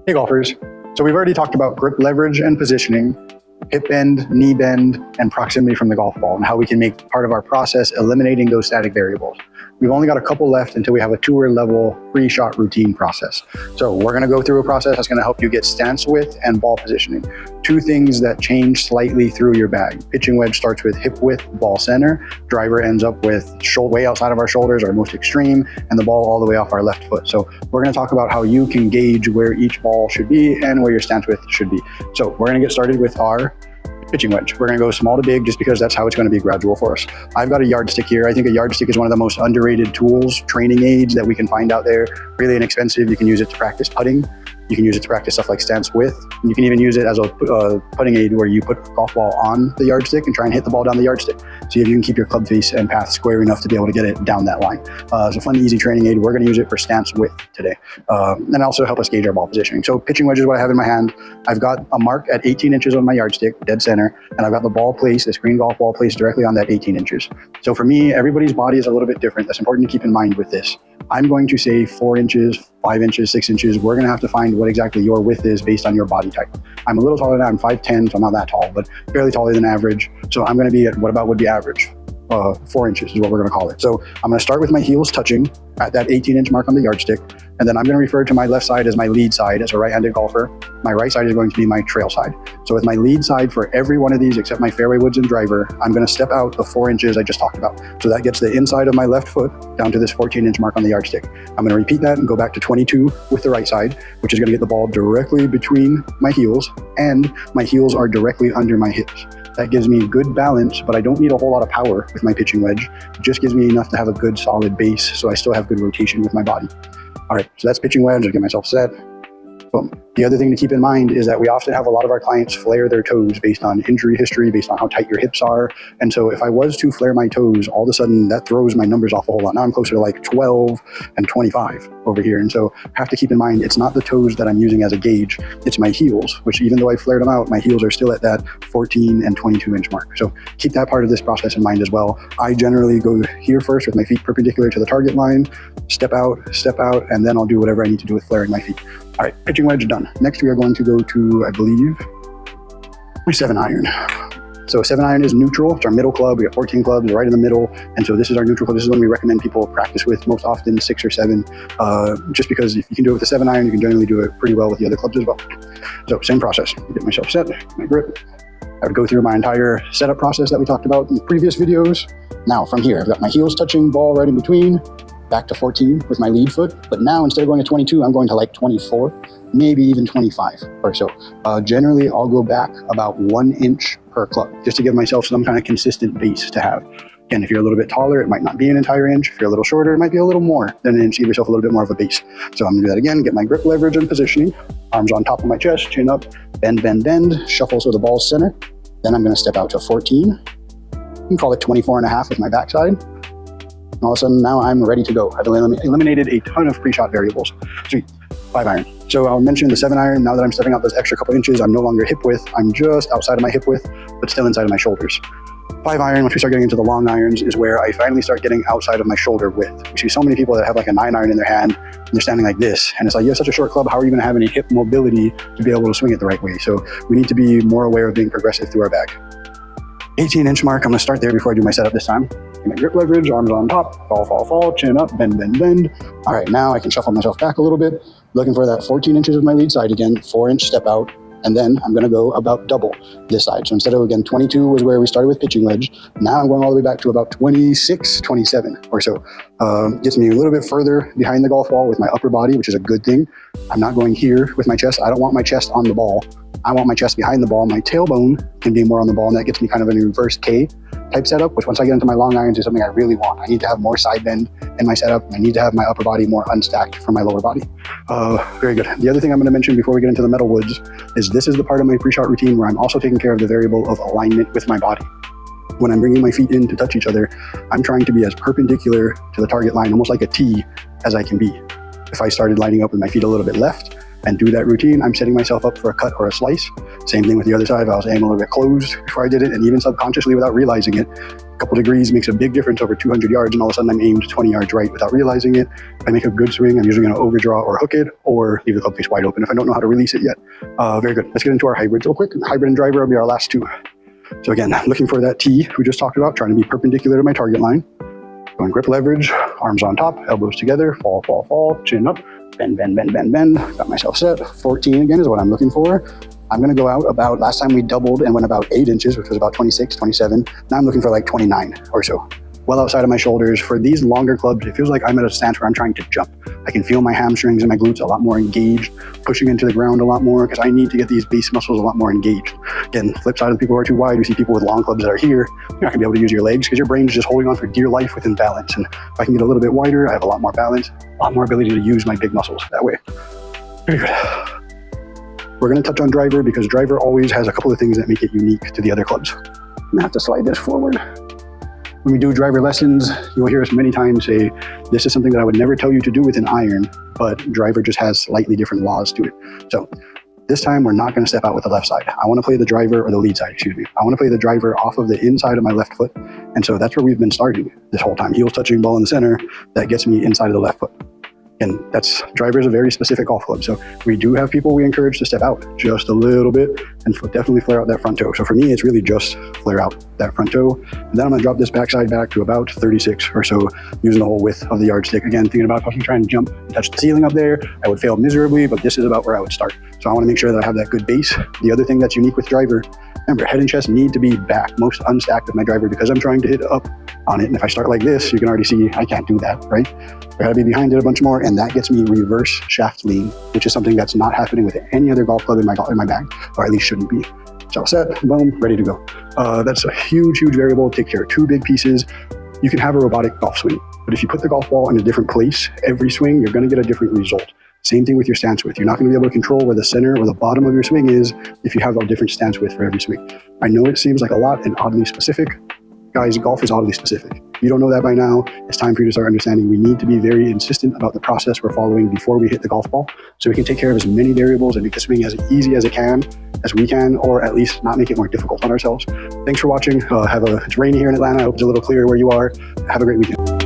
Hey golfers. So we've already talked about grip leverage and positioning, hip bend, knee bend, and proximity from the golf ball, and how we can make part of our process eliminating those static variables. We've only got a couple left until we have a tour level pre-shot routine process. So we're gonna go through a process that's gonna help you get stance width and ball positioning. Two things that change slightly through your bag. Pitching wedge starts with hip width, ball center. Driver ends up with way outside of our shoulders, our most extreme, and the ball all the way off our left foot. So we're gonna talk about how you can gauge where each ball should be and where your stance width should be. So we're gonna get started with our pitching wedge. We're gonna go small to big just because that's how it's gonna be gradual for us. I've got a yardstick here. I think a yardstick is one of the most underrated tools, training aids that we can find out there. Really inexpensive. You can use it to practice putting. You can use it to practice stuff like stance width. You can even use it as a putting aid where you put a golf ball on the yardstick and try and hit the ball down the yardstick. See if you can keep your club face and path square enough to be able to get it down that line. It's a fun, easy training aid. We're gonna use it for stance width today. And also help us gauge our ball positioning. So pitching wedge is what I have in my hand. I've got a mark at 18 inches on my yardstick, dead center, and I've got the ball placed, this green golf ball placed directly on that 18 inches. So for me, everybody's body is a little bit different. That's important to keep in mind with this. I'm going to say 4 inches, 5 inches, 6 inches. We're gonna have to find what exactly your width is based on your body type. I'm a little taller than that. I'm 5'10", so I'm not that tall, but fairly taller than average. So I'm gonna be at, what about would be average? 4 inches is what we're gonna call it. So I'm gonna start with my heels touching at that 18-inch mark on the yardstick. And then I'm gonna refer to my left side as my lead side as a right-handed golfer. My right side is going to be my trail side. So with my lead side for every one of these except my fairway woods and driver, I'm gonna step out the 4 inches I just talked about. So that gets the inside of my left foot down to this 14-inch mark on the yardstick. I'm gonna repeat that and go back to 22 with the right side, which is gonna get the ball directly between my heels, and my heels are directly under my hips. That gives me good balance, but I don't need a whole lot of power with my pitching wedge. It just gives me enough to have a good solid base so I still have good rotation with my body. All right, so that's pitching wedge. I'll get myself set. Boom. The other thing to keep in mind is that we often have a lot of our clients flare their toes based on injury history, based on how tight your hips are. And so if I was to flare my toes, all of a sudden that throws my numbers off a whole lot. Now I'm closer to like 12 and 25 over here. And so I have to keep in mind, it's not the toes that I'm using as a gauge, it's my heels, which even though I flared them out, my heels are still at that 14 and 22 inch mark. So keep that part of this process in mind as well. I generally go here first with my feet perpendicular to the target line, step out, and then I'll do whatever I need to do with flaring my feet. All right, pitching wedge done. Next, we are going to go to, I believe, my 7-iron. So 7-iron is neutral. It's our middle club. We have 14 clubs right in the middle. And so this is our neutral club. This is one we recommend people practice with most often, 6 or 7, just because if you can do it with a 7-iron, you can generally do it pretty well with the other clubs as well. So same process. Get myself set, my grip. I would go through my entire setup process that we talked about in previous videos. Now from here, I've got my heels touching, ball right in between, back to 14 with my lead foot. But now instead of going to 22, I'm going to like 24, maybe even 25 or so. Generally, I'll go back about 1 inch per club just to give myself some kind of consistent base to have. Again, if you're a little bit taller, it might not be an entire inch. If you're a little shorter, it might be a little more than an inch. Give yourself a little bit more of a base. So I'm gonna do that again, get my grip leverage and positioning. Arms on top of my chest, chin up, bend, bend, bend, shuffle so the ball's center. Then I'm gonna step out to 14. You can call it 24 and a half with my backside. And all of a sudden now I'm ready to go. I've eliminated a ton of pre-shot variables. Sweet, 5-iron. So I'll mention the 7-iron. Now that I'm stepping out those extra couple inches, I'm no longer hip width. I'm just outside of my hip width, but still inside of my shoulders. 5-iron, once we start getting into the long irons, is where I finally start getting outside of my shoulder width. We see so many people that have like a 9-iron in their hand, and they're standing like this. And it's like, you have such a short club, how are you gonna have any hip mobility to be able to swing it the right way? So we need to be more aware of being progressive through our bag. 18-inch mark, I'm gonna start there before I do my setup this time. Get my grip leverage, arms on top, fall, fall, fall, chin up, bend, bend, bend. All right, now I can shuffle myself back a little bit, looking for that 14 inches of my lead side again, 4-inch step out, and then I'm gonna go about double this side. So instead of, again, 22 was where we started with pitching wedge, now I'm going all the way back to about 26, 27 or so. Gets me a little bit further behind the golf ball with my upper body, which is a good thing. I'm not going here with my chest. I don't want my chest on the ball. I want my chest behind the ball. My tailbone can be more on the ball, and that gets me kind of a reverse K type setup, which once I get into my long irons is something I really want. I need to have more side bend in my setup. I need to have my upper body more unstacked from my lower body. Very good. The other thing I'm going to mention before we get into the metal woods is this is the part of my pre-shot routine where I'm also taking care of the variable of alignment with my body. When I'm bringing my feet in to touch each other, I'm trying to be as perpendicular to the target line, almost like a T, as I can be. If I started lining up with my feet a little bit left and do that routine, I'm setting myself up for a cut or a slice. Same thing with the other side. If I was aiming a little bit closed before I did it, and even subconsciously without realizing it, couple degrees makes a big difference over 200 yards, and all of a sudden I'm aimed 20 yards right without realizing it. If I make a good swing, I'm usually going to overdraw or hook it, or leave the club face wide open if I don't know how to release it yet. Very good. Let's get into our hybrids real quick. Hybrid and driver will be our last two. So again, looking for that T we just talked about, trying to be perpendicular to my target line. Going grip leverage, arms on top, elbows together, fall, fall, fall, chin up, bend, bend, bend, bend, bend. Got myself set. 14 again is what I'm looking for. I'm going to go out about, last time we doubled and went about 8 inches, which was about 26, 27. Now I'm looking for like 29 or so. Well outside of my shoulders. For these longer clubs, it feels like I'm at a stance where I'm trying to jump. I can feel my hamstrings and my glutes a lot more engaged, pushing into the ground a lot more because I need to get these base muscles a lot more engaged. Again, flip side of the people who are too wide, we see people with long clubs that are here. You're not going to be able to use your legs because your brain is just holding on for dear life within balance. And if I can get a little bit wider, I have a lot more balance, a lot more ability to use my big muscles that way. Very good. We're going to touch on driver because driver always has a couple of things that make it unique to the other clubs. I'm going to have to slide this forward. When we do driver lessons, you will hear us many times say, this is something that I would never tell you to do with an iron, but driver just has slightly different laws to it. So this time we're not going to step out with the left side. I want to play the driver, or the lead side, excuse me. I want to play the driver off of the inside of my left foot. And so that's where we've been starting this whole time. Heels touching, ball in the center. That gets me inside of the left foot. And that's, driver is a very specific golf club. So we do have people we encourage to step out just a little bit and definitely flare out that front toe. So for me, it's really just flare out that front toe. And then I'm going to drop this backside back to about 36 or so, using the whole width of the yardstick. Again, thinking about if I can try and jump and touch the ceiling up there, I would fail miserably, but this is about where I would start. So I want to make sure that I have that good base. The other thing that's unique with driver, remember, head and chest need to be back, most unstacked of my driver, because I'm trying to hit up on it. And if I start like this, you can already see I can't do that, right? I gotta be behind it a bunch more, and that gets me reverse shaft lean, which is something that's not happening with any other golf club in my bag, or at least shouldn't be. So set, boom, ready to go. That's a huge, huge variable. Take care of 2 big pieces. You can have a robotic golf swing, but if you put the golf ball in a different place every swing, you're gonna get a different result. Same thing with your stance width. You're not going to be able to control where the center or the bottom of your swing is if you have a different stance width for every swing. I know it seems like a lot and oddly specific. Guys, golf is oddly specific. If you don't know that by now, it's time for you to start understanding we need to be very insistent about the process we're following before we hit the golf ball, so we can take care of as many variables and make the swing as easy as we can, or at least not make it more difficult on ourselves. Thanks for watching. It's rainy here in Atlanta. I hope it's a little clearer where you are. Have a great weekend.